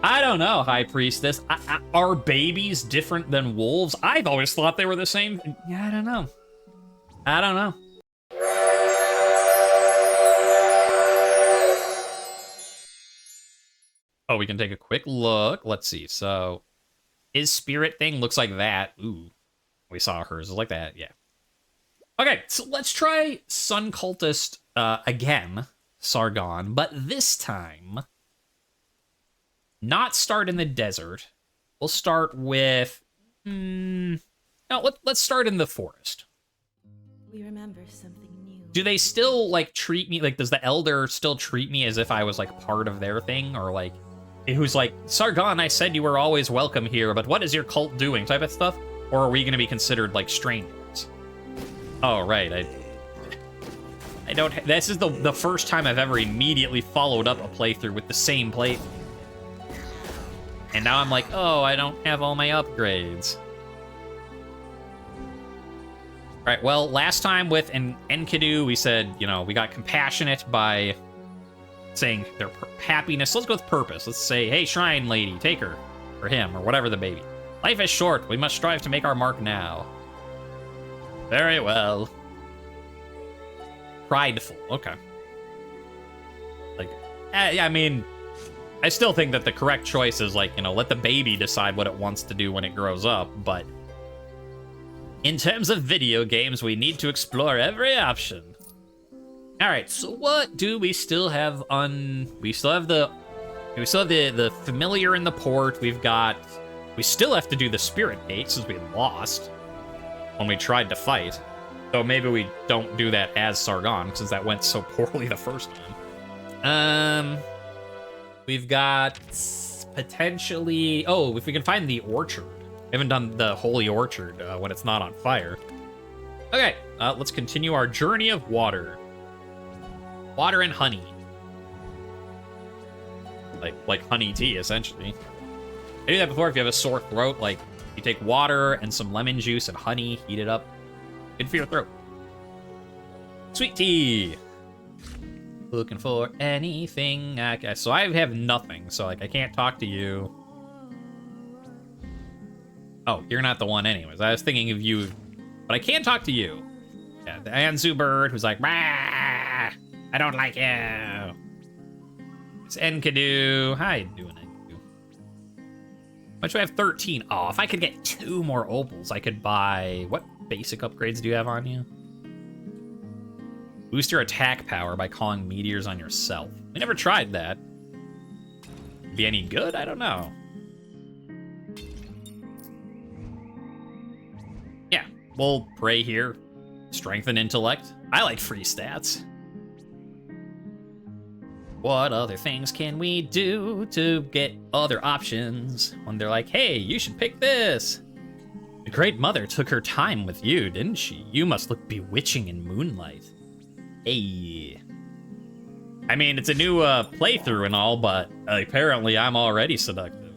I don't know, High Priestess. Are babies different than wolves? I've always thought they were the same. Yeah, I don't know. I don't know. Oh, we can take a quick look. Let's see. So, his spirit thing looks like that. Ooh. We saw hers like that. Yeah. Okay, so let's try Sun Cultist again, Sargon, but this time, not start in the desert. We'll start with... no, let's start in the forest. We remember something new. Do they still, like, treat me... Like, does the Elder still treat me as if I was, like, part of their thing? Or, like, who's like, Sargon, I said you were always welcome here, but what is your cult doing? Type of stuff? Or are we going to be considered, like, strangers? Oh, right. I don't... This is the first time I've ever immediately followed up a playthrough with the same play. And now I'm like, oh, I don't have all my upgrades. Right, well, last time with Enkidu, we said, you know, we got compassionate by saying their happiness. Let's go with purpose. Let's say, hey, shrine lady, take her. Or him, or whatever the baby. Life is short. We must strive to make our mark now. Very well. Prideful. Okay. Like, I mean, I still think that the correct choice is, like, you know, let the baby decide what it wants to do when it grows up, but in terms of video games, we need to explore every option. All right, so what do we still have we still have the familiar in the port. We still have to do the spirit gate since we lost when we tried to fight. So maybe we don't do that as Sargon since that went so poorly the first time. We've got potentially... Oh, if we can find the orchard. We haven't done the holy orchard when it's not on fire. Okay, let's continue our journey of water. Water and honey. Like honey tea, essentially. I do that before if you have a sore throat. Like, you take water and some lemon juice and honey, heat it up. Good for your throat. Sweet tea. Looking for anything. Okay, so I have nothing, so, like, I can't talk to you. Oh, you're not the one anyways. I was thinking of you, but I can't talk to you. Yeah, the Anzu bird who's like, "Rah, I don't like you." It's Enkidu. How you doing, Enkidu? Much do I have? 13. Oh, if I could get 2 more opals, I could buy... What basic upgrades do you have on you? Boost your attack power by calling meteors on yourself. I never tried that. Be any good? I don't know. Yeah, we'll pray here. Strength and intellect. I like free stats. What other things can we do to get other options when they're like, hey, you should pick this? The Great Mother took her time with you, didn't she? You must look bewitching in moonlight. Hey. I mean, it's a new playthrough and all, but apparently I'm already seductive.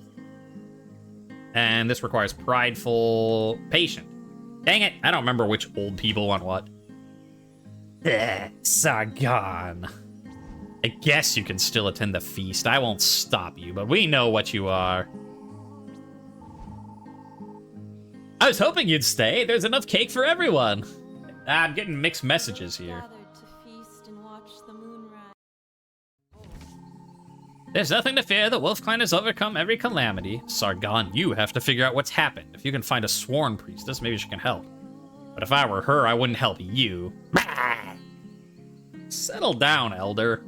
And this requires prideful, patient. Dang it, I don't remember which old people want what. Sargon. I guess you can still attend the feast. I won't stop you, but we know what you are. I was hoping you'd stay. There's enough cake for everyone. I'm getting mixed messages here. There's nothing to fear. The Wolf Clan has overcome every calamity. Sargon, you have to figure out what's happened. If you can find a sworn priestess, maybe she can help. But if I were her, I wouldn't help you. Settle down, Elder.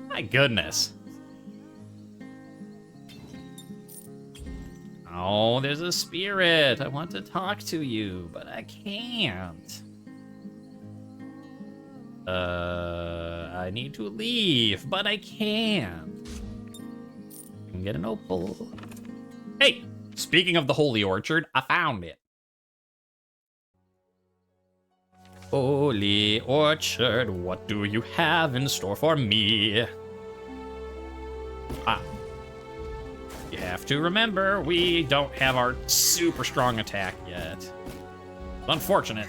My goodness. Oh, there's a spirit. I want to talk to you, but I can't. I need to leave, but I can't. I can get an opal. Hey, speaking of the Holy Orchard, I found it. Holy Orchard, what do you have in store for me? You have to remember, we don't have our super strong attack yet. It's unfortunate.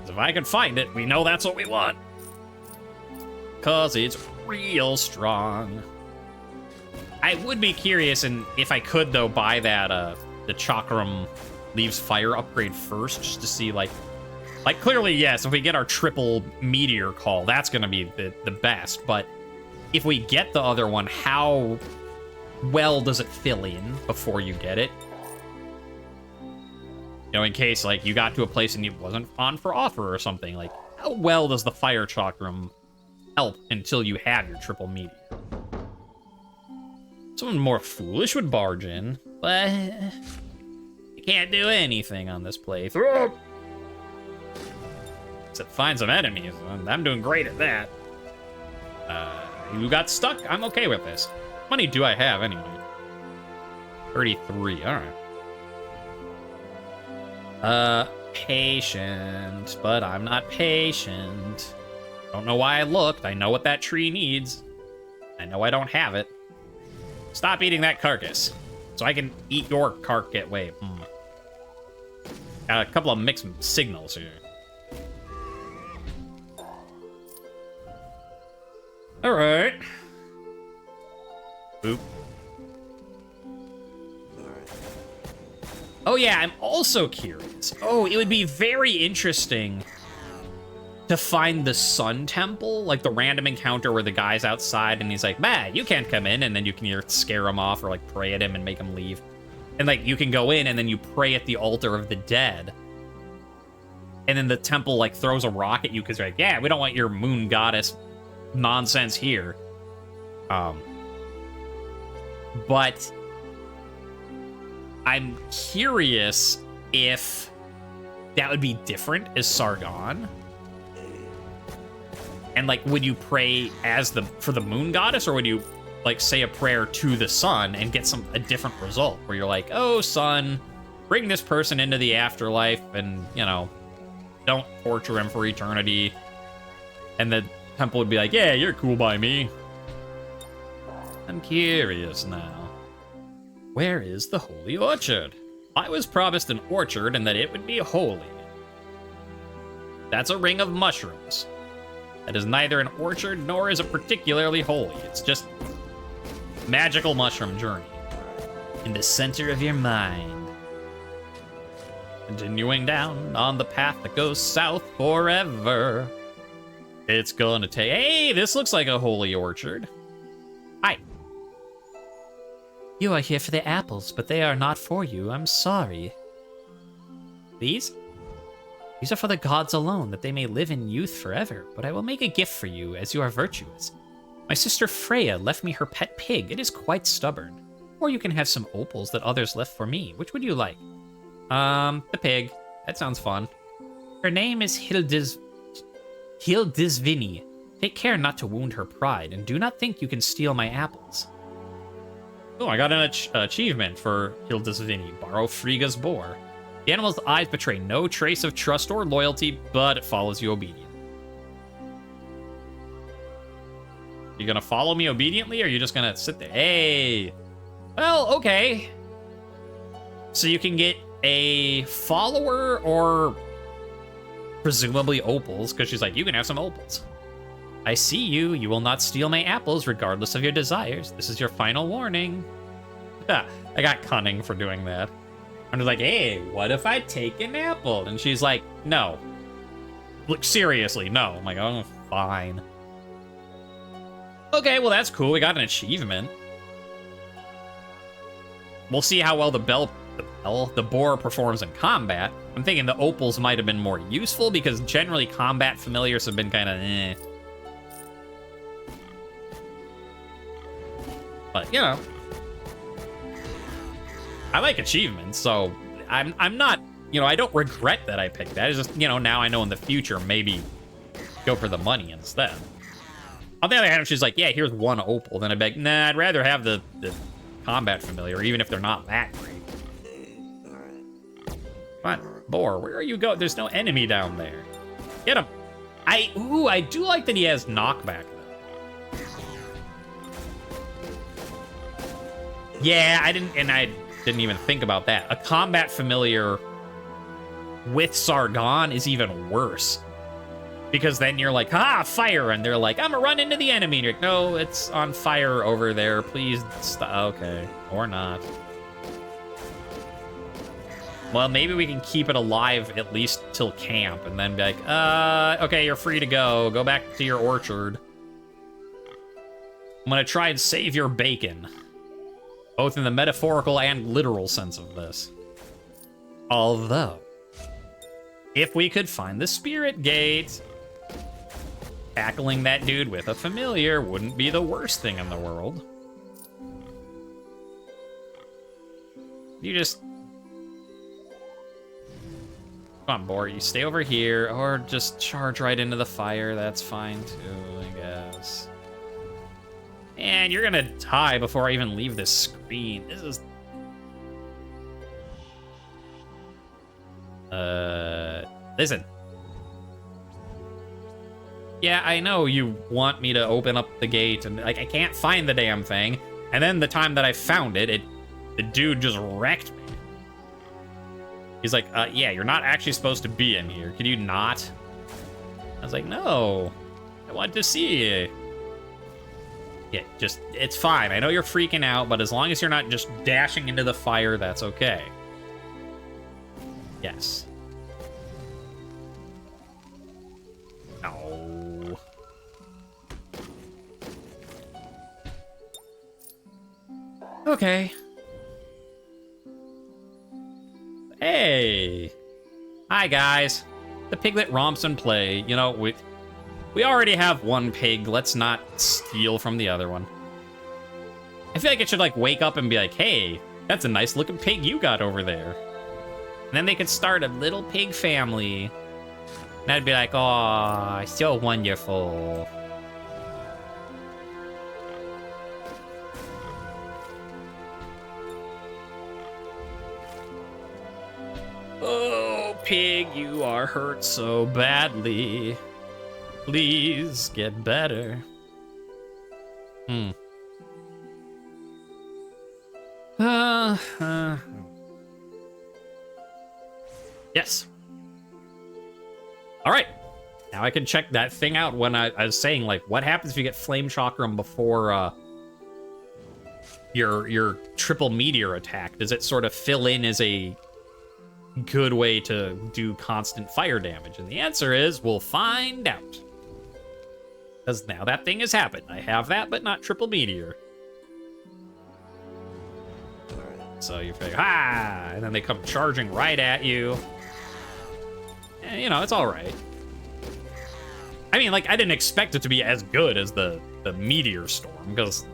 If I can find it, we know that's what we want. 'Cause it's real strong. I would be curious, and if I could, though, buy that, the Chakram Leaves Fire upgrade first, just to see, like, clearly, yes, if we get our triple meteor call, that's going to be the best. But if we get the other one, how well does it fill in before you get it? You know, in case, like, you got to a place and it wasn't on for offer or something. Like, how well does the Fire Chakram help until you have your triple meteor? Someone more foolish would barge in, but you can't do anything on this playthrough. Except find some enemies. I'm doing great at that. You got stuck? I'm okay with this. How money do I have anyway? 33, all right. Patient, but I'm not patient. Don't know why I looked. I know what that tree needs. I know I don't have it. Stop eating that carcass, so I can eat your carcass. Wait, got a couple of mixed signals here. All right. Boop. Oh yeah, I'm also curious. Oh, it would be very interesting to find the Sun Temple, like the random encounter where the guy's outside and he's like, "Man, you can't come in," and then you can either scare him off or like pray at him and make him leave. And like you can go in and then you pray at the altar of the dead. And then the temple like throws a rock at you because they're like, "Yeah, we don't want your moon goddess nonsense here." But I'm curious if that would be different as Sargon. And like, would you pray as for the moon goddess, or would you like say a prayer to the sun and get a different result where you're like, "Oh, sun, bring this person into the afterlife and, you know, don't torture him for eternity." And the temple would be like, "Yeah, you're cool by me." I'm curious now. Where is the Holy Orchard? I was promised an orchard and that it would be holy. That's a ring of mushrooms. That is neither an orchard nor is it particularly holy. It's just magical mushroom journey. In the center of your mind. Continuing down on the path that goes south forever. It's gonna take... Hey, this looks like a holy orchard. Hi. You are here for the apples, but they are not for you. I'm sorry. These? These are for the gods alone, that they may live in youth forever, but I will make a gift for you, as you are virtuous. My sister Freya left me her pet pig. It is quite stubborn. Or you can have some opals that others left for me. Which would you like? The pig. That sounds fun. Her name is Hildisvini. Take care not to wound her pride, and do not think you can steal my apples. Oh, I got an achievement for Hildisvini. Borrow Frigga's boar. The animal's eyes betray no trace of trust or loyalty, but it follows you obediently. You gonna follow me obediently, or are you just gonna sit there? Hey! Well, okay. So you can get a follower or presumably opals, because she's like, you can have some opals. I see you. You will not steal my apples regardless of your desires. This is your final warning. I got cunning for doing that. I'm just like, hey, what if I take an apple? And she's like, no. Look, seriously, no. I'm like, oh, fine. Okay, well, that's cool. We got an achievement. We'll see how well the boar performs in combat. I'm thinking the opals might have been more useful because generally combat familiars have been kind of eh. But, you know, I like achievements, so I'm not, you know, I don't regret that I picked that. It's just, you know, now I know in the future, maybe go for the money instead. On the other hand, if she's like, yeah, here's one opal, then I'd be like, nah, I'd rather have the combat familiar, even if they're not that great. Come on, boar, where are you going? There's no enemy down there. Get him. I do like that he has knockback, though. Yeah, I didn't even think about that. A combat familiar with Sargon is even worse. Because then you're like, ah, fire, and they're like, I'm gonna run into the enemy. And you're like, no, it's on fire over there. Please stop. Okay, or not. Well, maybe we can keep it alive at least till camp, and then be like, okay, you're free to go. Go back to your orchard. I'm gonna try and save your bacon. Both in the metaphorical and literal sense of this. Although, if we could find the spirit gate, tackling that dude with a familiar wouldn't be the worst thing in the world. You just... Come on, boar, you stay over here, or just charge right into the fire. That's fine, too, I guess. And you're gonna die before I even leave this screen. This is... Listen. Yeah, I know you want me to open up the gate, and like I can't find the damn thing. And then the time that I found it, the dude just wrecked me. He's like, yeah, you're not actually supposed to be in here. Could you not? I was like, no, I want to see you. Yeah, just, it's fine. I know you're freaking out, but as long as you're not just dashing into the fire, that's okay. Yes. No. Okay. Hey. Hi, guys. The piglet romps and play. You know, we already have one pig. Let's not steal from the other one. I feel like it should, like, wake up and be like, hey, that's a nice looking pig you got over there. And then they could start a little pig family. And I'd be like, oh, so wonderful. Oh, pig, you are hurt so badly. Please get better. Yes. All right. Now I can check that thing out when I was saying, like, what happens if you get Flame Chakram before your triple meteor attack? Does it sort of fill in as a good way to do constant fire damage? And the answer is, we'll find out. Because now that thing has happened. I have that, but not triple meteor. So you figure, ah, and then they come charging right at you. And, you know, it's all right. I mean, like, I didn't expect it to be as good as the meteor storm, because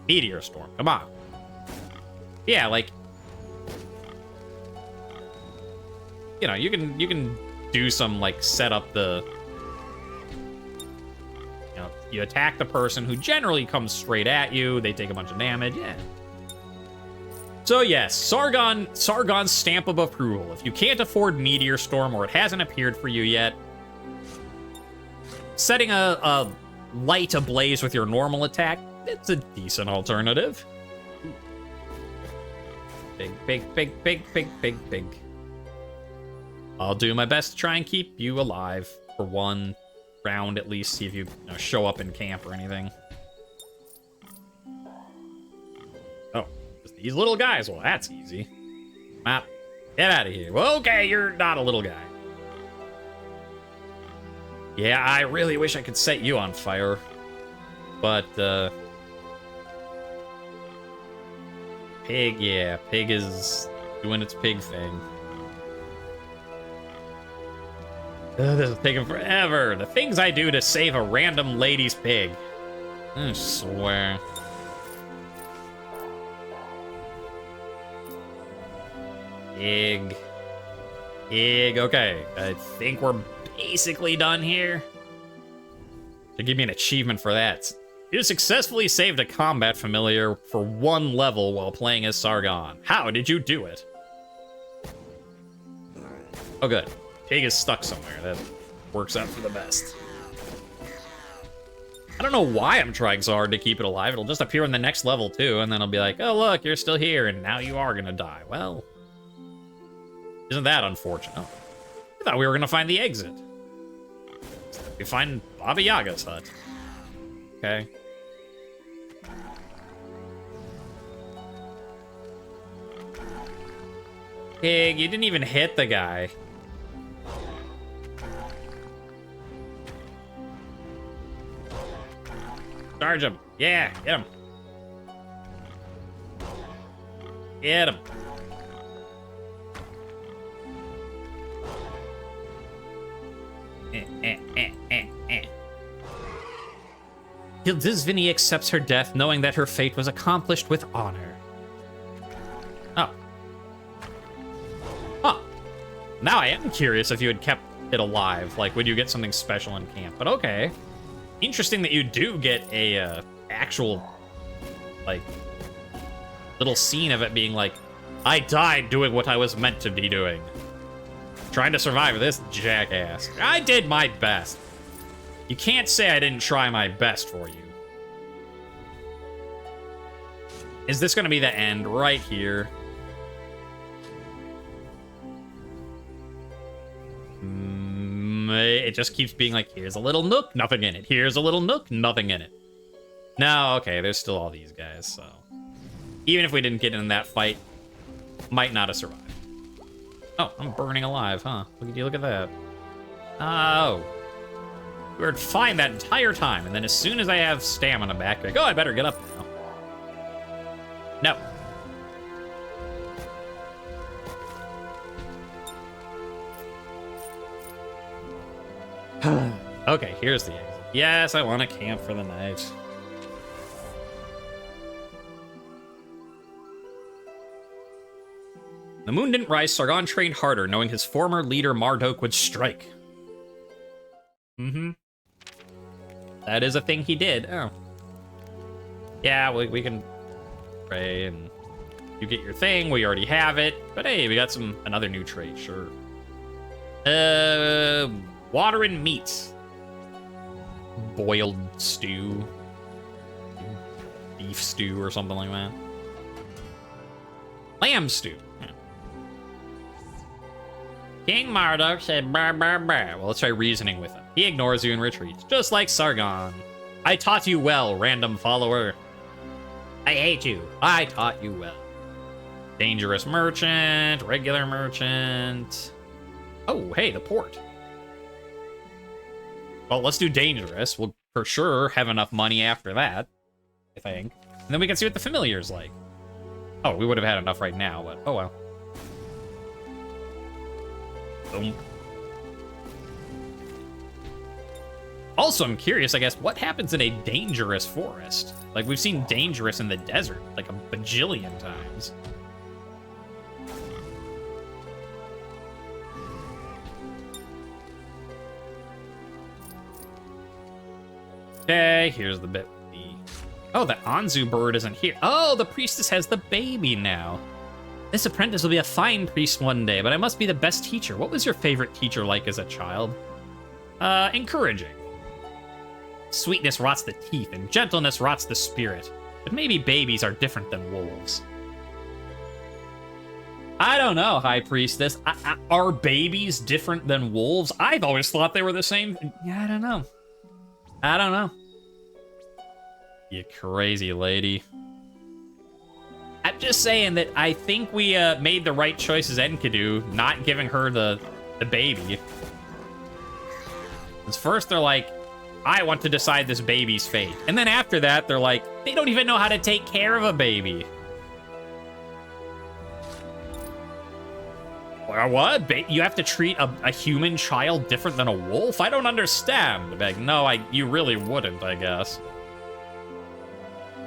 meteor storm, come on. Yeah, like, you know, you can do some, like, set up the, you know, you attack the person who generally comes straight at you, they take a bunch of damage, yeah. So yes, Sargon's stamp of approval. If you can't afford Meteor Storm or it hasn't appeared for you yet, setting a light ablaze with your normal attack, it's a decent alternative. Big, big, big, big, big, big, big. I'll do my best to try and keep you alive for one round at least, see if you know, show up in camp or anything. Oh, just these little guys. Well, that's easy. Map, get out of here. Well, okay, you're not a little guy. Yeah, I really wish I could set you on fire, but pig, yeah, pig is doing its pig thing. This is taking forever. The things I do to save a random lady's pig. I swear. Pig. Pig. Okay, I think we're basically done here. To give me an achievement for that. You successfully saved a combat familiar for one level while playing as Sargon. How did you do it? Oh, good. Pig is stuck somewhere. That works out for the best. I don't know why I'm trying so hard to keep it alive. It'll just appear in the next level, too, and then I'll be like, oh, look, you're still here, and now you are gonna die. Well, isn't that unfortunate? Oh, I thought we were gonna find the exit. We find Baba Yaga's hut. Okay. Pig, you didn't even hit the guy. Charge him. Yeah, get him. Get him. Hildisvini accepts her death, knowing that her fate was accomplished with honor. Oh. Huh. Now I am curious if you had kept it alive. Like, would you get something special in camp? But okay. Interesting that you do get a actual, like, little scene of it being like, I died doing what I was meant to be doing. Trying to survive this jackass. I did my best. You can't say I didn't try my best for you. Is this going to be the end right here? It just keeps being like, here's a little nook, nothing in it. Here's a little nook, nothing in it. No, okay, there's still all these guys, so... Even if we didn't get in that fight, might not have survived. Oh, I'm burning alive, huh? Look at that. Oh. We were fine that entire time, and then as soon as I have stamina back, like, oh, I better get up now. No. Okay, here's the exit. Yes, I want to camp for the night. The moon didn't rise, Sargon trained harder, knowing his former leader Marduk would strike. Mm-hmm. That is a thing he did. Oh. Yeah, we can pray and you get your thing. We already have it. But hey, we got another new trait, sure. Water and meat. Boiled stew. Beef stew or something like that. Lamb stew. Yeah. King Marduk said brr brr brr. Well, let's try reasoning with him. He ignores you and retreats, just like Sargon. I taught you well, random follower. I hate you. I taught you well. Dangerous merchant, regular merchant. Oh, hey, the port. Well, let's do dangerous. We'll for sure have enough money after that, I think. And then we can see what the familiar's like. Oh, we would have had enough right now, but oh well. Boom. Also, I'm curious, I guess, what happens in a dangerous forest? Like, we've seen dangerous in the desert, like a bajillion times. Okay, here's the bit with the... Oh, the Anzu bird isn't here. Oh, the priestess has the baby now. This apprentice will be a fine priest one day, but I must be the best teacher. What was your favorite teacher like as a child? Encouraging. Sweetness rots the teeth, and gentleness rots the spirit. But maybe babies are different than wolves. I don't know, High Priestess. Are babies different than wolves? I've always thought they were the same. Yeah, I don't know. I don't know. You crazy lady. I'm just saying that I think we made the right choice as Enkidu, not giving her the baby. Because first they're like, I want to decide this baby's fate. And then after that, they're like, they don't even know how to take care of a baby. What? You have to treat a human child different than a wolf? I don't understand. Like, no, you really wouldn't, I guess.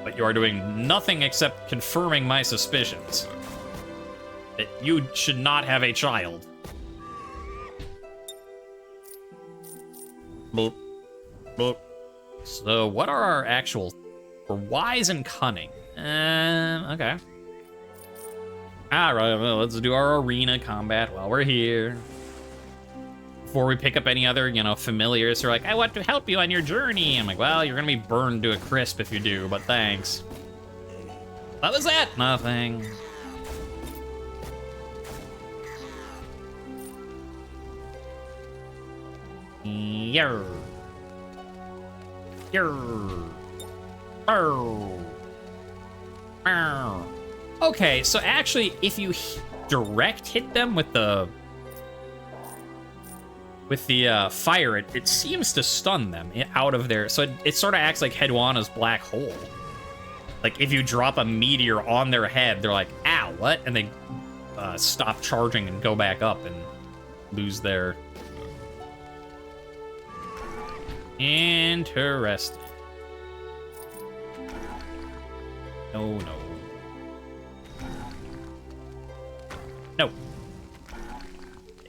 But you are doing nothing except confirming my suspicions. That you should not have a child. Boop. Boop. So, what are our actual... We're wise and cunning. Okay. Alright, well, let's do our arena combat while we're here. Before we pick up any other, familiars who are like, I want to help you on your journey. I'm like, well, you're gonna be burned to a crisp if you do, but thanks. What was that? Nothing. Yarr. Grr. Bow. Bow. Okay, so actually, if you direct hit them with the fire, it seems to stun them out of there. So it sort of acts like Hedwana's black hole. Like, if you drop a meteor on their head, they're like, ow, what? And they stop charging and go back up and lose their... Interesting. No. No.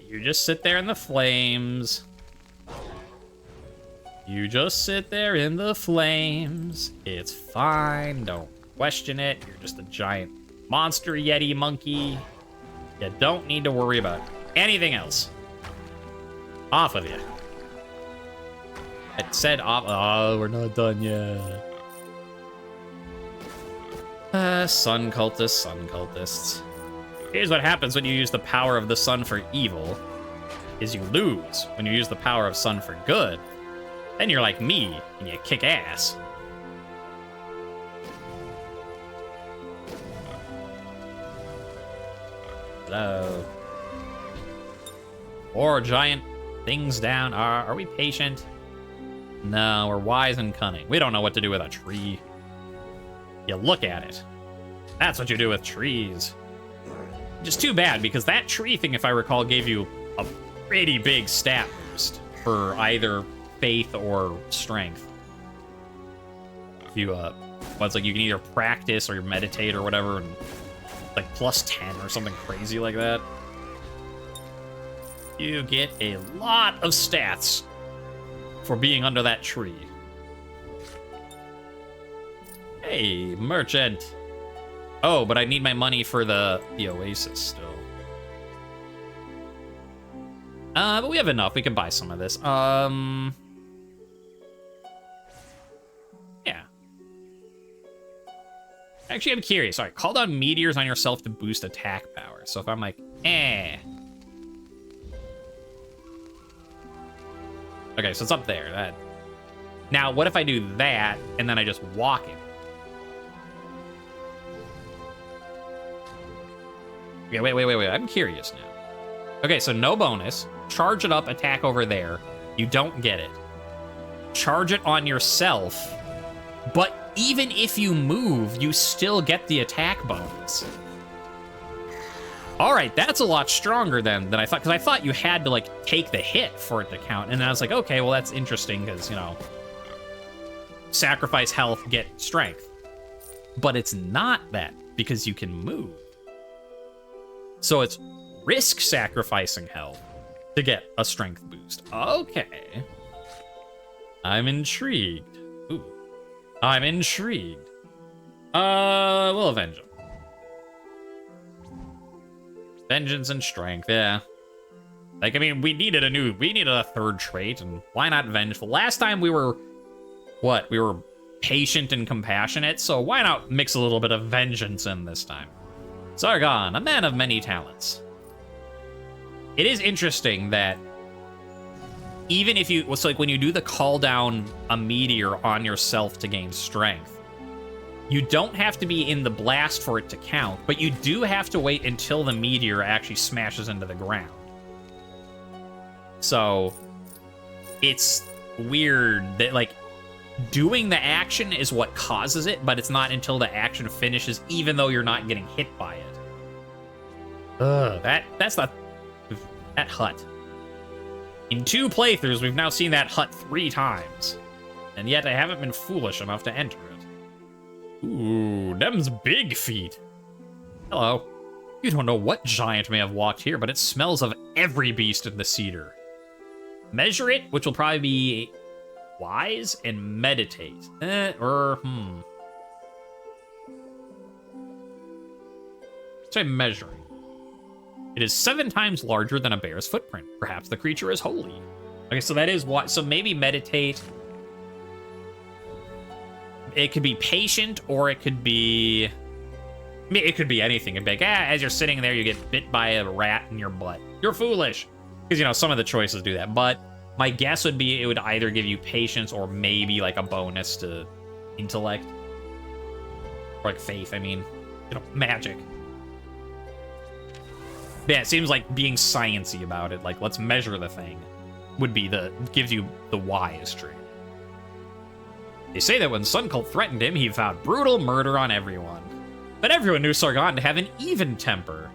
You just sit there in the flames. You just sit there in the flames. It's fine. Don't question it. You're just a giant monster yeti monkey. You don't need to worry about anything else. Off of you. It said off. Oh, we're not done yet. Sun cultists. Here's what happens when you use the power of the sun for evil, is you lose. When you use the power of sun for good, then you're like me, and you kick ass. Hello. 4 giant things down. Are we patient? No, we're wise and cunning. We don't know what to do with a tree. You look at it. That's what you do with trees. Just too bad, because that tree thing, if I recall, gave you a pretty big stat boost for either faith or strength. If you, well, it's like you can either practice or meditate or whatever, and like plus 10 or something crazy like that. You get a lot of stats for being under that tree. Hey, merchant. Oh, but I need my money for the oasis still. But we have enough. We can buy some of this. Yeah. Actually, I'm curious. All right, call down meteors on yourself to boost attack power. So if I'm like, Okay, so it's up there. That. Now, what if I do that, and then I just walk it? Okay, wait. I'm curious now. Okay, so no bonus. Charge it up, attack over there. You don't get it. Charge it on yourself. But even if you move, you still get the attack bonus. All right, that's a lot stronger than I thought, because I thought you had to, like, take the hit for it to count. And then I was like, okay, well, that's interesting, because, you know, sacrifice health, get strength. But it's not that, because you can move. So it's risk sacrificing health to get a strength boost. Okay. I'm intrigued. Ooh. I'm intrigued. We'll avenge him. Vengeance and strength, yeah. Like, I mean, we needed a third trait, and why not vengeful? Last time we were, what? We were patient and compassionate, so why not mix a little bit of vengeance in this time? Sargon, a man of many talents. It is interesting that even if you, it's like when you do the call down a meteor on yourself to gain strength, you don't have to be in the blast for it to count, but you do have to wait until the meteor actually smashes into the ground. So it's weird that, like, doing the action is what causes it, but it's not until the action finishes, even though you're not getting hit by it. Ugh, that's not... That hut. In 2 playthroughs, we've now seen that hut 3 times. And yet I haven't been foolish enough to enter it. Ooh, them's big feet. Hello. You don't know what giant may have walked here, but it smells of every beast in the cedar. Measure it, which will probably be wise, and meditate. Try measuring. It is 7 times larger than a bear's footprint. Perhaps the creature is holy. Okay, so that is what. So maybe meditate. It could be patient, or it could be... I mean, it could be anything. It'd be like, as you're sitting there, you get bit by a rat in your butt. You're foolish. Because, you know, some of the choices do that. But My guess would be it would either give you patience or maybe like a bonus to intellect. Or like faith, I mean. You know, magic. Yeah, it seems like being sciencey about it, like let's measure the thing, would be gives you the wise trait. They say that when Sun Cult threatened him, he vowed brutal murder on everyone. But everyone knew Sargon to have an even temper.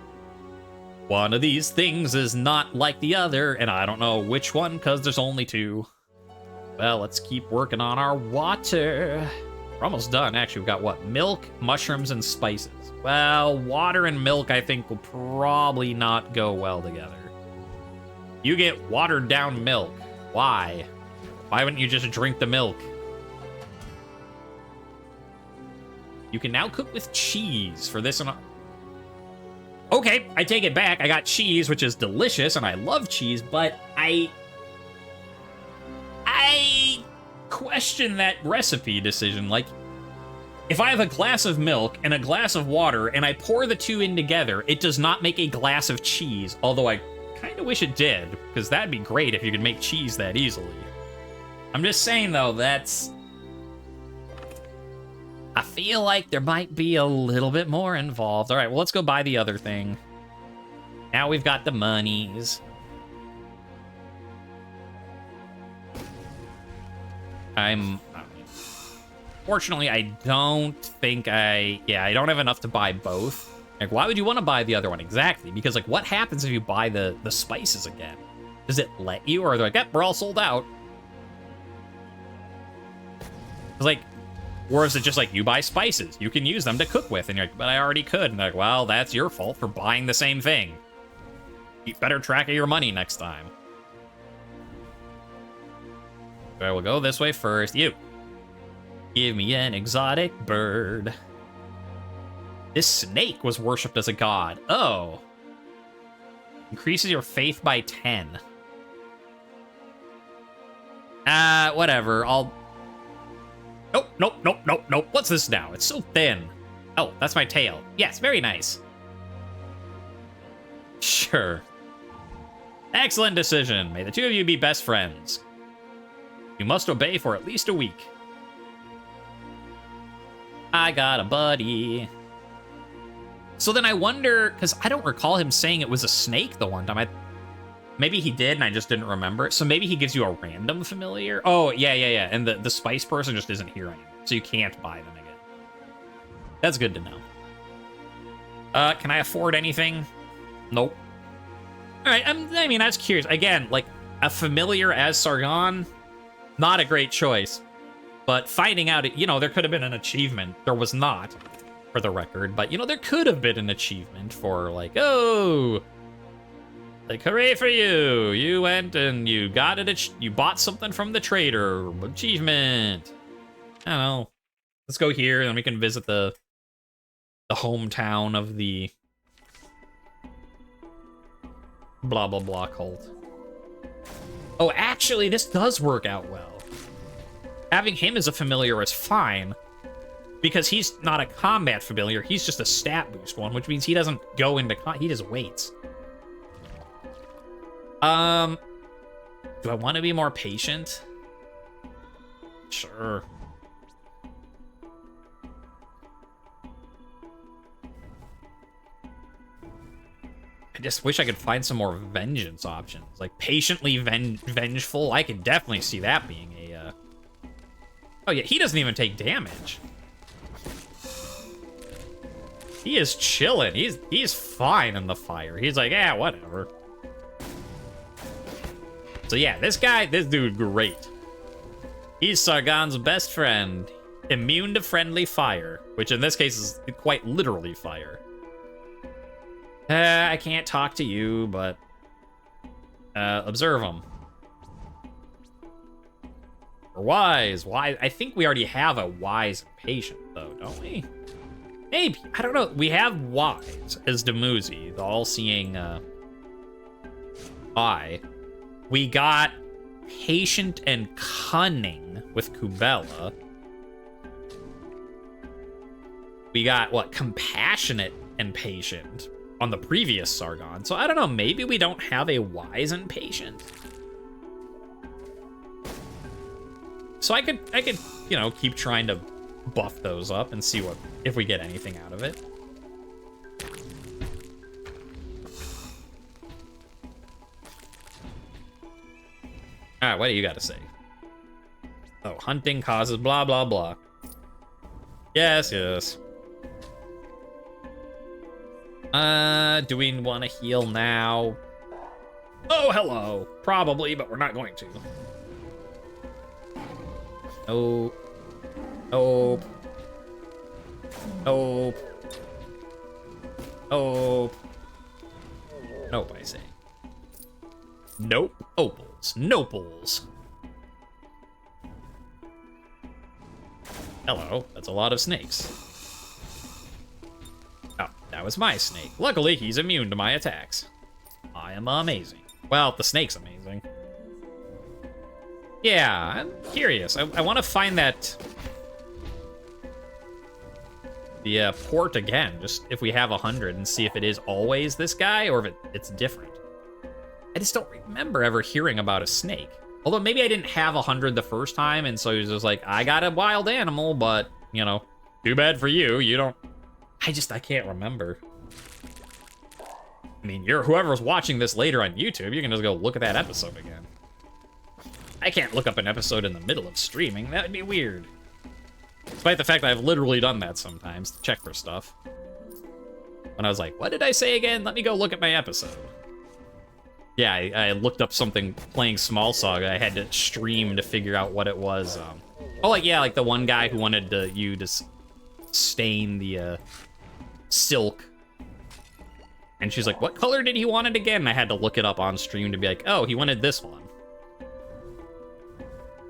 One of these things is not like the other, and I don't know which one, because there's only two. Well, let's keep working on our water. We're almost done, actually. We've got, what, milk, mushrooms, and spices. Well, water and milk, I think, will probably not go well together. You get watered down milk. Why? Why wouldn't you just drink the milk? You can now cook with cheese for this and... Okay, I take it back. I got cheese, which is delicious, and I love cheese, but I question that recipe decision. Like, if I have a glass of milk and a glass of water, and I pour the two in together, it does not make a glass of cheese, although I kind of wish it did, because that'd be great if you could make cheese that easily. I'm just saying, though, that's... I feel like there might be a little bit more involved. All right, well, let's go buy the other thing. Now we've got the monies. Fortunately, I don't think I don't have enough to buy both. Like, why would you want to buy the other one? Exactly, because, like, what happens if you buy the spices again? Does it let you, or they're like, yep, we're all sold out? It's like, or is it just like, you buy spices, you can use them to cook with, and you're like, but I already could. And they're like, well, that's your fault for buying the same thing. Keep better track of your money next time. I will go this way first. You. Give me an exotic bird. This snake was worshipped as a god. Oh. Increases your faith by 10. Whatever. Nope. What's this now? It's so thin. Oh, that's my tail. Yes, very nice. Sure. Excellent decision. May the two of you be best friends. You must obey for at least a week. I got a buddy. So then I wonder, because I don't recall him saying it was a snake the one time. Maybe he did, and I just didn't remember. So maybe he gives you a random familiar? Oh, yeah. And the spice person just isn't here anymore, so you can't buy them again. That's good to know. Can I afford anything? Nope. All right, I mean, that's curious. Again, like, a familiar as Sargon, not a great choice. But finding out, you know, there could have been an achievement. There was not, for the record. But, you know, there could have been an achievement for, like, oh... Like, hooray for you! You went and you got it. You bought something from the Traitor. Achievement. I don't know. Let's go here, and then we can visit the hometown of the blah blah blah cult. Oh, actually, this does work out well. Having him as a familiar is fine, because he's not a combat familiar. He's just a stat boost one, which means he doesn't go into he just waits. Do I want to be more patient? Sure. I just wish I could find some more vengeance options. Like, patiently vengeful. I could definitely see that being a, Oh, yeah, he doesn't even take damage. He is chilling. He's fine in the fire. He's like, yeah, whatever. So yeah, this dude, great. He's Sargon's best friend, immune to friendly fire, which in this case is quite literally fire. I can't talk to you, but observe him. Or wise. I think we already have a wise and patient, though, don't we? Maybe. I don't know. We have wise as Dumuzi, the all-seeing eye. We got patient and cunning with Kubela. We got, what, compassionate and patient on the previous Sargon. So I don't know, maybe we don't have a wise and patient. So I could, you know, keep trying to buff those up and see if we get anything out of it. All right, what do you got to say? Oh, hunting causes blah, blah, blah. Yes, yes. Do we want to heal now? Oh, hello. Probably, but we're not going to. Nope. Nope. Nope. Nope. Nope, I say. Nope. Opals. Nopals. Hello. That's a lot of snakes. Oh, that was my snake. Luckily, he's immune to my attacks. I am amazing. Well, the snake's amazing. Yeah, I'm curious. I want to find that... the port again, just if we have 100 and see if it is always this guy or if it's different. I just don't remember ever hearing about a snake. Although maybe I didn't have 100 the first time, and so he was just like, I got a wild animal, but, you know, too bad for you. You don't... I can't remember. I mean, whoever's watching this later on YouTube, you can just go look at that episode again. I can't look up an episode in the middle of streaming. That would be weird. Despite the fact that I've literally done that sometimes to check for stuff. When I was like, what did I say again? Let me go look at my episode. Yeah, I looked up something playing Small Saga. I had to stream to figure out what it was. Oh, like, yeah, like the one guy who wanted you to stain the silk. And she's like, what color did he want it again? And I had to look it up on stream to be like, oh, he wanted this one.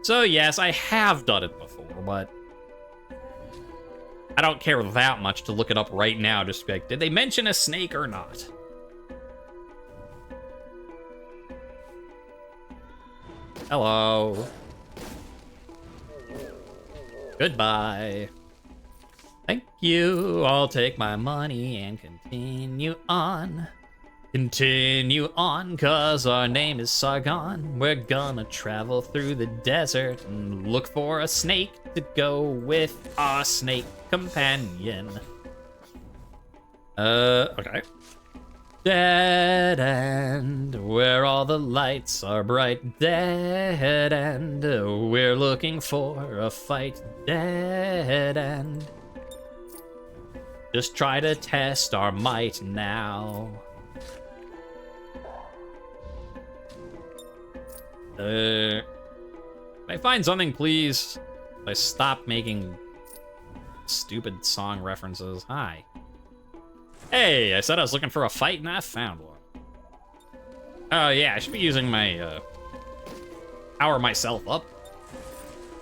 So, yes, I have done it before, but I don't care that much to look it up right now just to be like, did they mention a snake or not? Hello. Goodbye. Thank you. I'll take my money and continue on. Continue on, cause our name is Sargon. We're gonna travel through the desert and look for a snake to go with our snake companion. Okay. Dead end, where all the lights are bright. Dead end, we're looking for a fight. Dead end. Just try to test our might now. Can I find something, please? I stop making stupid song references. Hi. Hey, I said I was looking for a fight and I found one. Oh yeah, I should be using my power myself up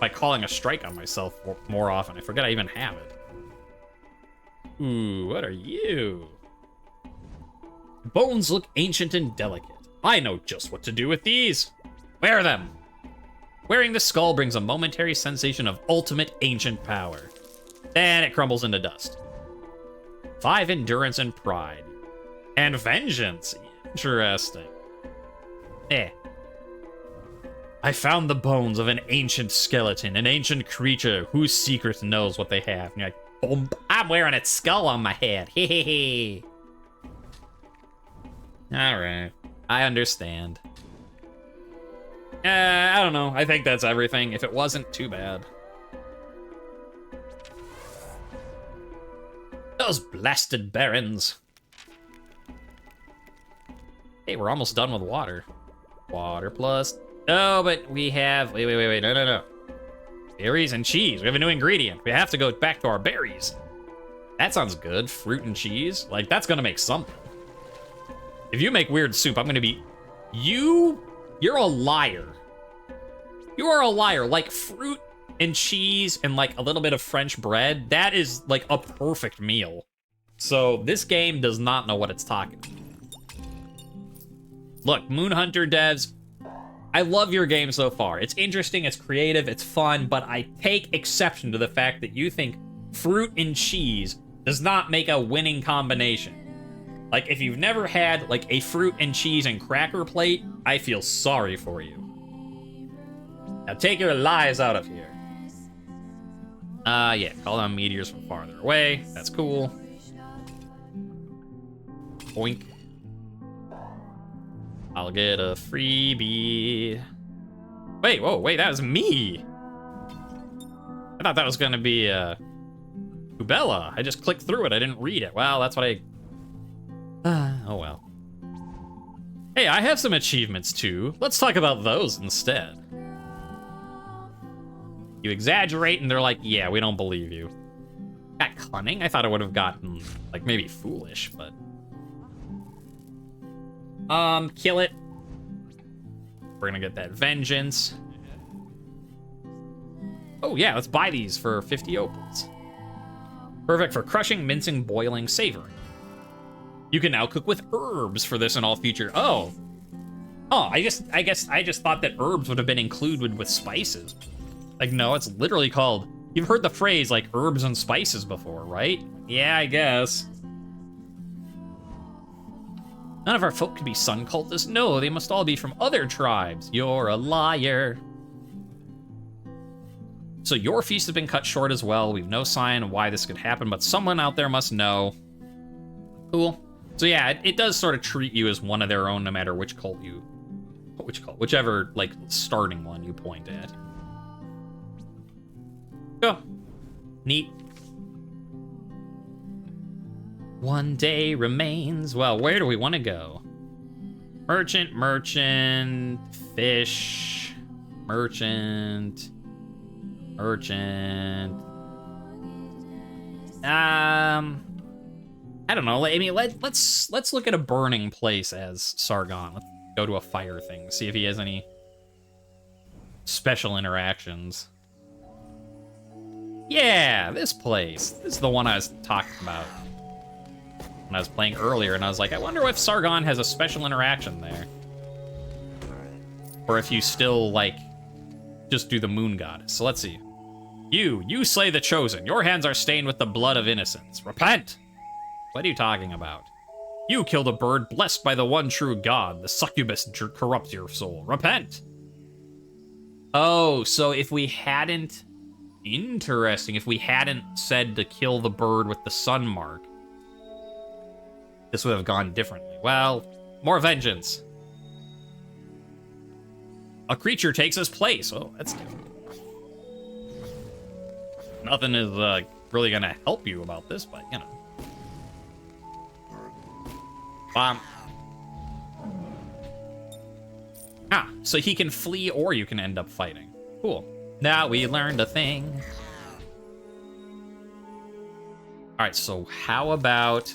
by calling a strike on myself more often. I forget I even have it. Ooh, what are you? Bones look ancient and delicate. I know just what to do with these. Wear them. Wearing the skull brings a momentary sensation of ultimate ancient power. Then it crumbles into dust. 5 endurance and pride. And vengeance. Interesting. I found the bones of an ancient skeleton, an ancient creature whose secret knows what they have. And you're like, boom, I'm wearing its skull on my head. Hehehe. Alright. I understand. I don't know. I think that's everything. If it wasn't, too bad. Those blasted barons. Hey, we're almost done with water. Water plus... Oh, but we have... Wait. No. Berries and cheese. We have a new ingredient. We have to go back to our berries. That sounds good. Fruit and cheese. Like, that's gonna make something. If you make weird soup, I'm gonna be... You're a liar. You are a liar. Like, fruit and cheese and, like, a little bit of French bread, that is, like, a perfect meal. So, this game does not know what it's talking about. Look, Moon Hunter devs, I love your game so far. It's interesting, it's creative, it's fun, but I take exception to the fact that you think fruit and cheese does not make a winning combination. Like, if you've never had, like, a fruit and cheese and cracker plate, I feel sorry for you. Now take your lies out of here. Yeah, call down meteors from farther away. That's cool. Boink. I'll get a freebie. Wait, whoa, wait, that was me. I thought that was gonna be, Ubella. I just clicked through it, I didn't read it. Well, that's what I... oh well. Hey, I have some achievements too. Let's talk about those instead. You exaggerate and they're like, yeah, we don't believe you. Got cunning? I thought I would have gotten, like, maybe foolish, but... kill it. We're gonna get that vengeance. Oh yeah, let's buy these for 50 opals. Perfect for crushing, mincing, boiling, savoring. You can now cook with herbs for this in all future. Oh, I guess I just thought that herbs would have been included with spices. Like, no, it's literally called. You've heard the phrase like herbs and spices before, right? Yeah, I guess. None of our folk can be sun cultists. No, they must all be from other tribes. You're a liar. So your feast has been cut short as well. We've no sign of why this could happen, but someone out there must know. Cool. So yeah, it does sort of treat you as one of their own, no matter which cult, whichever, like, starting one you point at. Go. Neat. One day remains. Well, where do we want to go? Merchant, fish, merchant. I don't know. I mean, let's look at a burning place as Sargon. Let's go to a fire thing, see if he has any special interactions. Yeah, this place. This is the one I was talking about when I was playing earlier, and I was like, I wonder if Sargon has a special interaction there. Or if you still, like, just do the moon goddess. So let's see. You slay the chosen. Your hands are stained with the blood of innocence. Repent! What are you talking about? You killed a bird blessed by the one true God. The succubus corrupts your soul. Repent! Oh, so if we hadn't... Interesting. If we hadn't said to kill the bird with the sun mark, this would have gone differently. Well, more vengeance. A creature takes his place. Oh, that's different. Nothing is really gonna help you about this, but you know. So he can flee or you can end up fighting. Cool. Now we learned a thing. All right, so how about...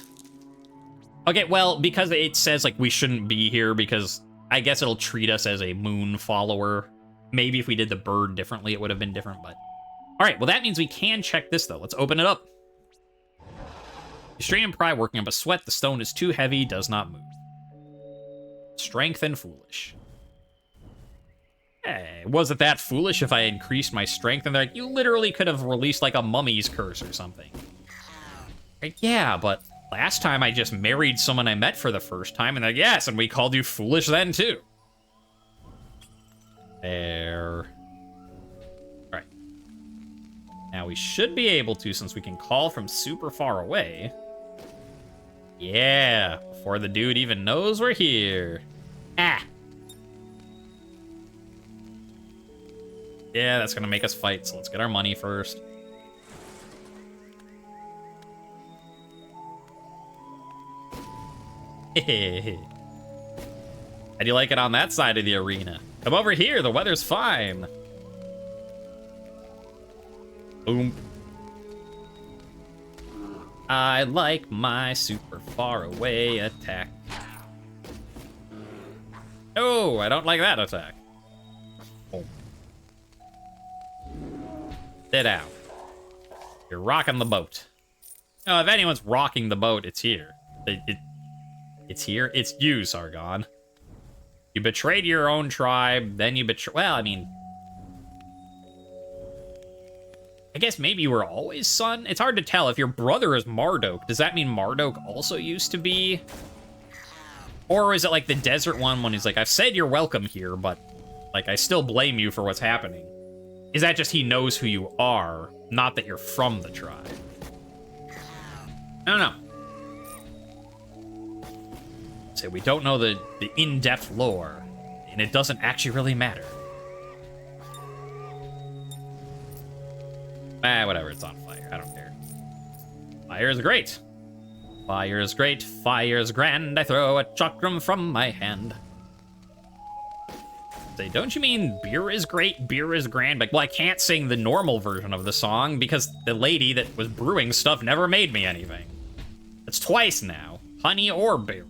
Okay, well, because it says, like, we shouldn't be here because I guess it'll treat us as a moon follower. Maybe if we did the bird differently, it would have been different, but... All right, well, that means we can check this, though. Let's open it up. You strain and pry, working up a sweat. The stone is too heavy, does not move. Strength and foolish. Hey, was it that foolish if I increased my strength? And they're like, you literally could have released, like, a mummy's curse or something. Like, yeah, but last time I just married someone I met for the first time, and they're like, yes, and we called you foolish then, too. There. All right. Now we should be able to, since we can call from super far away. Yeah, before the dude even knows we're here. Ah. Yeah, that's gonna make us fight, so let's get our money first. How do you like it on that side of the arena? Come over here, the weather's fine. Boom. I like my super far away attack. Oh, I don't like that attack. Boom. Sit down. You're rocking the boat. Oh, if anyone's rocking the boat, it's here. It's here. It's you, Sargon. You betrayed your own tribe, then you betray... Well, I mean... I guess maybe you were always son? It's hard to tell. If your brother is Marduk, does that mean Marduk also used to be? Or is it like the desert one when he's like, I've said you're welcome here, but... Like, I still blame you for what's happening. Is that just he knows who you are, not that you're from the tribe? I don't know. So we don't know the in-depth lore, and it doesn't actually really matter. Whatever, it's on fire. I don't care. Fire is great. Fire is great, fire is grand. I throw a chakram from my hand. Say, don't you mean beer is great, beer is grand? Like, well, I can't sing the normal version of the song because the lady that was brewing stuff never made me anything. It's twice now, honey or berries.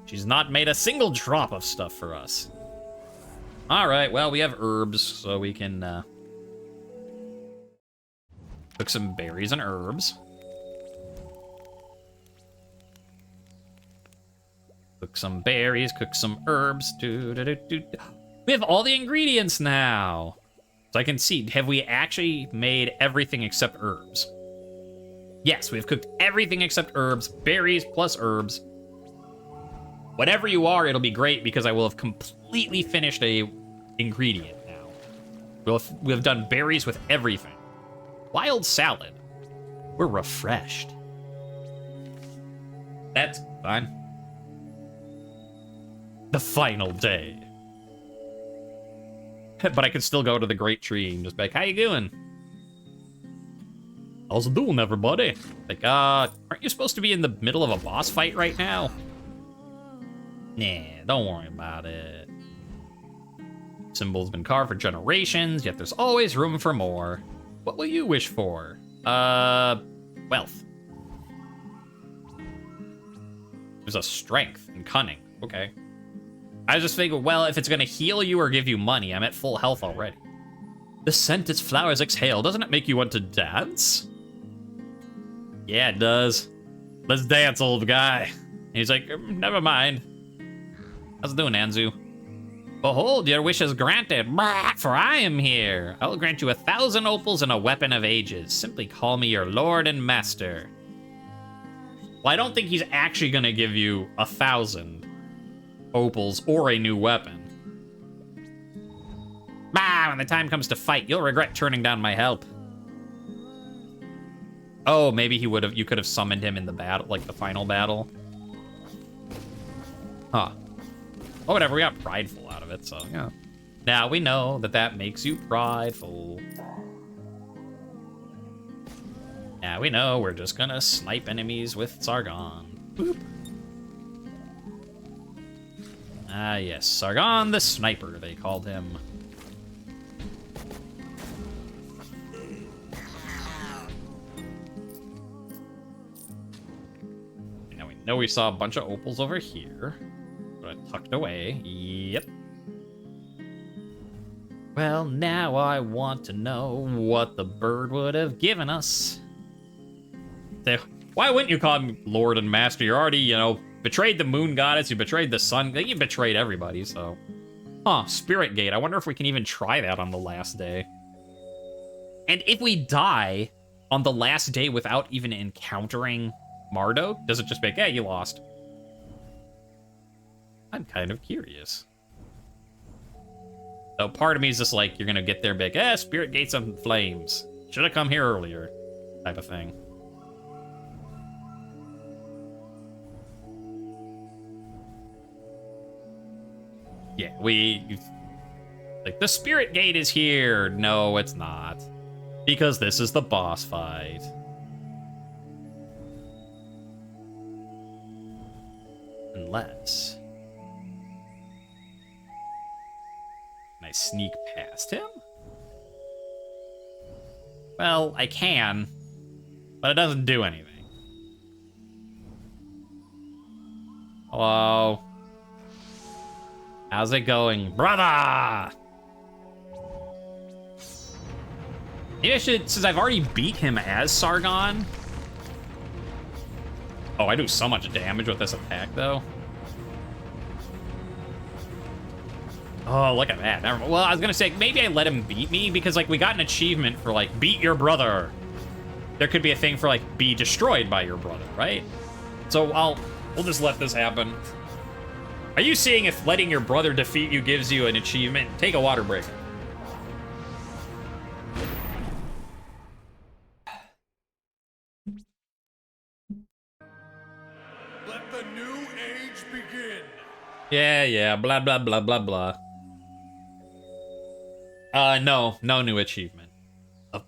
She's not made a single drop of stuff for us. All right, well, we have herbs, so we can cook some berries and herbs. Cook some berries, cook some herbs. We have all the ingredients now. So I can see, have we actually made everything except herbs? Yes, we've cooked everything except herbs. Berries plus herbs. Whatever you are, it'll be great because I will have completely finished a ingredient now. We'll have done berries with everything. Wild salad. We're refreshed. That's fine. The final day. But I can still go to the great tree and just be like, how you doing? How's it doing, everybody? Like, aren't you supposed to be in the middle of a boss fight right now? Nah, don't worry about it. Symbol's been carved for generations, yet there's always room for more. What will you wish for? Wealth. There's a strength and cunning. Okay. I was just thinking, well, if it's gonna heal you or give you money, I'm at full health already. The scent its flowers exhale, doesn't it make you want to dance? Yeah, it does. Let's dance, old guy. And he's like, never mind. How's it doing, Anzu? Behold, your wish is granted, for I am here. I will grant you 1,000 opals and a weapon of ages. Simply call me your lord and master. Well, I don't think he's actually gonna give you 1,000 opals or a new weapon. When the time comes to fight, you'll regret turning down my help. Oh, maybe you could have summoned him in the battle, like the final battle. Huh. Oh, whatever, we got prideful out of it, so yeah. Now we know that makes you prideful. Now we know we're just gonna snipe enemies with Sargon. Boop. Ah, yes, Sargon the Sniper, they called him. Now we know we saw a bunch of opals over here. Tucked away. Yep. Well, now I want to know what the bird would have given us. So, why wouldn't you call him Lord and Master? You're already, betrayed the moon goddess, you betrayed the sun, you betrayed everybody, so. Huh, Spirit Gate. I wonder if we can even try that on the last day. And if we die on the last day without even encountering Marduk, does it just be like, yeah, you lost? I'm kind of curious. So part of me is just like, you're gonna get there big, Spirit Gate's on flames. Should have come here earlier, type of thing. Yeah, like, the Spirit Gate is here. No, it's not. Because this is the boss fight. Unless... Can I sneak past him? Well, I can, but it doesn't do anything. Hello? How's it going, brother? Maybe I should, since I've already beat him as Sargon. Oh, I do so much damage with this attack, though. Oh, look at that. Well, I was gonna say, maybe I let him beat me, because, like, we got an achievement for, like, beat your brother. There could be a thing for, like, be destroyed by your brother, right? So we'll just let this happen. Are you seeing if letting your brother defeat you gives you an achievement? Take a water break. Let the new age begin. Yeah, blah, blah, blah, blah, blah. No new achievement.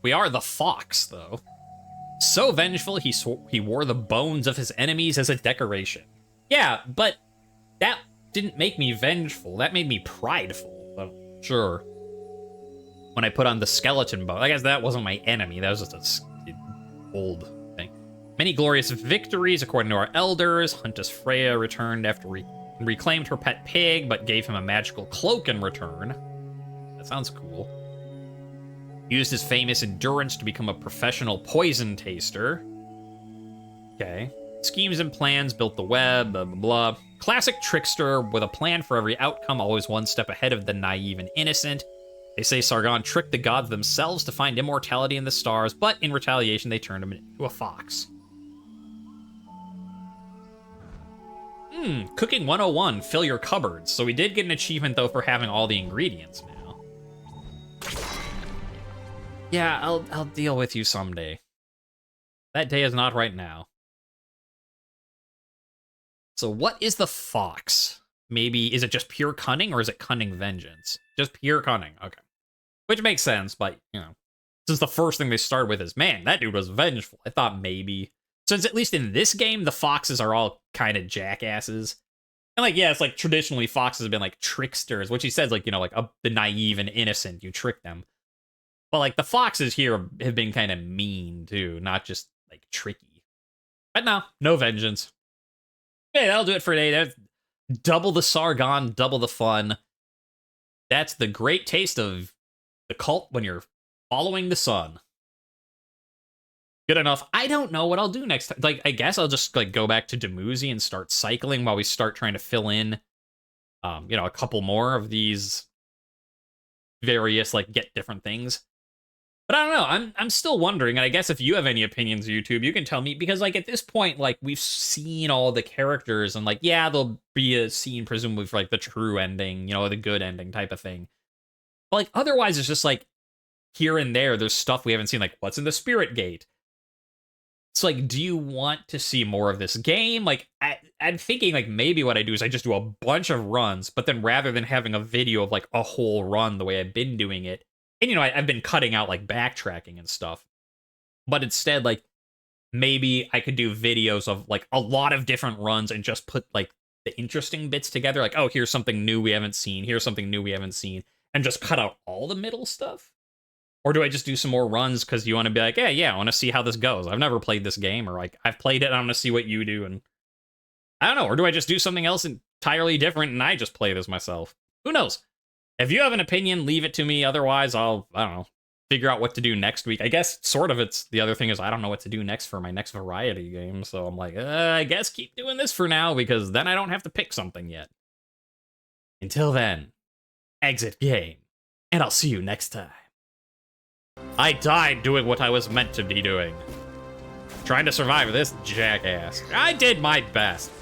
We are the fox, though. So vengeful, he wore the bones of his enemies as a decoration. Yeah, but that didn't make me vengeful. That made me prideful. But sure. When I put on the skeleton bone, I guess that wasn't my enemy. That was just a old thing. Many glorious victories, according to our elders. Huntess Freya returned after reclaimed her pet pig, but gave him a magical cloak in return. That sounds cool. Used his famous endurance to become a professional poison taster. Okay. Schemes and plans, built the web, blah, blah, blah. Classic trickster with a plan for every outcome, always one step ahead of the naive and innocent. They say Sargon tricked the gods themselves to find immortality in the stars, but in retaliation, they turned him into a fox. Cooking 101, fill your cupboards. So we did get an achievement, though, for having all the ingredients now. Yeah, I'll deal with you someday. That day is not right now. So what is the fox? Maybe, is it just pure cunning, or is it cunning vengeance? Just pure cunning, okay. Which makes sense, but, you know, since the first thing they start with is, man, that dude was vengeful. I thought maybe. Since at least in this game, the foxes are all kind of jackasses. And, like, yeah, it's like traditionally foxes have been, like, tricksters, which he says, like, you know, like, the naive and innocent, you trick them. But, like, the foxes here have been kind of mean, too, not just, like, tricky. But no vengeance. Okay, that'll do it for today. That's double the Sargon, double the fun. That's the great taste of the cult when you're following the sun. Good enough. I don't know what I'll do next time. Like, I guess I'll just, like, go back to Dumuzi and start cycling while we start trying to fill in, you know, a couple more of these various, like, get different things. But I don't know. I'm still wondering, and I guess if you have any opinions, YouTube, you can tell me, because, like, at this point, like, we've seen all the characters, and, like, yeah, there'll be a scene presumably for, like, the true ending, you know, the good ending type of thing. But, like, otherwise, it's just, like, here and there's stuff we haven't seen, like, what's in the Spirit Gate? It's like, do you want to see more of this game? Like, I'm thinking, like, maybe what I do is I just do a bunch of runs, but then rather than having a video of, like, a whole run the way I've been doing it, and, you know, I've been cutting out, like, backtracking and stuff, but instead, like, maybe I could do videos of, like, a lot of different runs and just put, like, the interesting bits together. Like, oh, here's something new we haven't seen. Here's something new we haven't seen. And just cut out all the middle stuff? Or do I just do some more runs because you want to be like, hey, yeah, I want to see how this goes. I've never played this game, or, like, I've played it, and I want to see what you do, and I don't know. Or do I just do something else entirely different, and I just play this myself? Who knows? If you have an opinion, leave it to me. Otherwise, I don't know, figure out what to do next week. I guess sort of it's the other thing is I don't know what to do next for my next variety game. So I'm like, I guess keep doing this for now, because then I don't have to pick something yet. Until then, exit game, and I'll see you next time. I died doing what I was meant to be doing. Trying to survive this jackass. I did my best.